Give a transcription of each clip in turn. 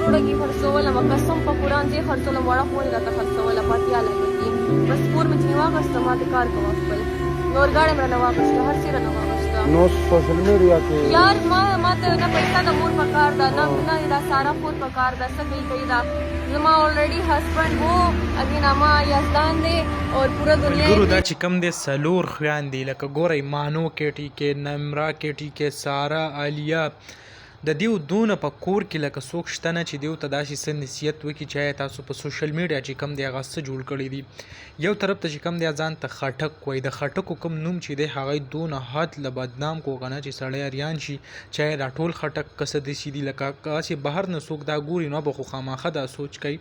جوړه کې خرڅولم قسم په قرآن زه خرڅولم وړه خور راته خرڅوله پاتیا لګي بس کور مې ځینې واغسته ما د کار کوه خپل نور ګاډی مې رانه واغسته هر څه رانه واغسته نو سوشل میډیا کې یار ما ته نه پیسه د مور پکار ده نه دا سارا خور پکار ده څه کوي دا زما already husband وو اګین ما یزدان دی اور پورا دنیا ګورو دا چې کم دی سلور خویندې لکه ګورئ مانو کیټي کې نمرا کیټي کې سارا عالیه د دیو دونه په کور کې لکه څوک شته نه چې دیو ته داسې څه نصیحت وکړي چې تاسو په سوشل میډیا چې کم دی هغه څه جوړ کړي دي یو طرف ته چې کم دی ځان ته خټک وایي د خټکو کوم نوم چې دی هغه دونه حد له بدنام کو غنه چې سړی اریان شي چې دا ټول خټک کسه دي سي دي لکه چې بهر نه څوک دا ګوري نو به خو خامخه دا سوچ کوي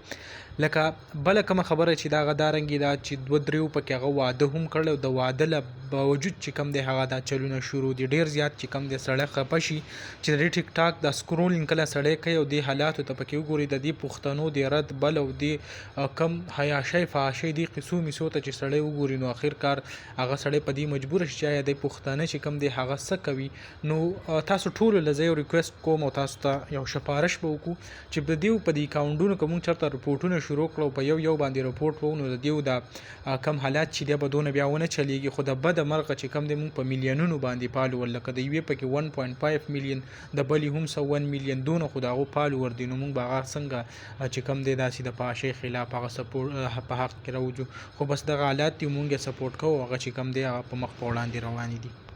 لکه بله کومه خبره چې دا غدارنګي دا چې دوه دریو پکې هغه واده هم کړل د واده له باوجود چې کم دی هغه دا چلونه شروع دي ډیر زیات چې کم دی سړی خپه شي چې د ټیک ټاک د سکرولینګ کله سړی کوي او د حالاتو ته پکې وګوري د دې پښتنو د رد بل او د کم حیاشي فحاشي دي قصو میسو ته چې سړی وګوري نو اخر کار هغه سړی په دې مجبور شي چې د پښتانه چې کم دی هغه څه کوي نو تاسو ټول لزه یو ریکوست کوم او تاسو ته یو شپارش به وکړو چې په دیو په دې اکاونټونو کوم چرته رپورټونه شروع کړو په یو باندې رپورټ وو نو د دیو دا کم حالات چې دی به دونه بیا ونه چلیږي خو د بد مرغه چې کم دی مونږ په میلیونونو باندې پالو لکه د یوې پکې 1.5 میلیون د بلې هم 1 میلیون دونه خو د هغو پالور دي نو مونږ به هغه څنګه چې کم دی داسې د فحاشۍ خلاف هغه سپورټ په حق کې راوځو خو بس دغه حالات دي مونږ یې سپورټ کوو هغه چې کم دی هغه په مخ په وړاندې روانې دي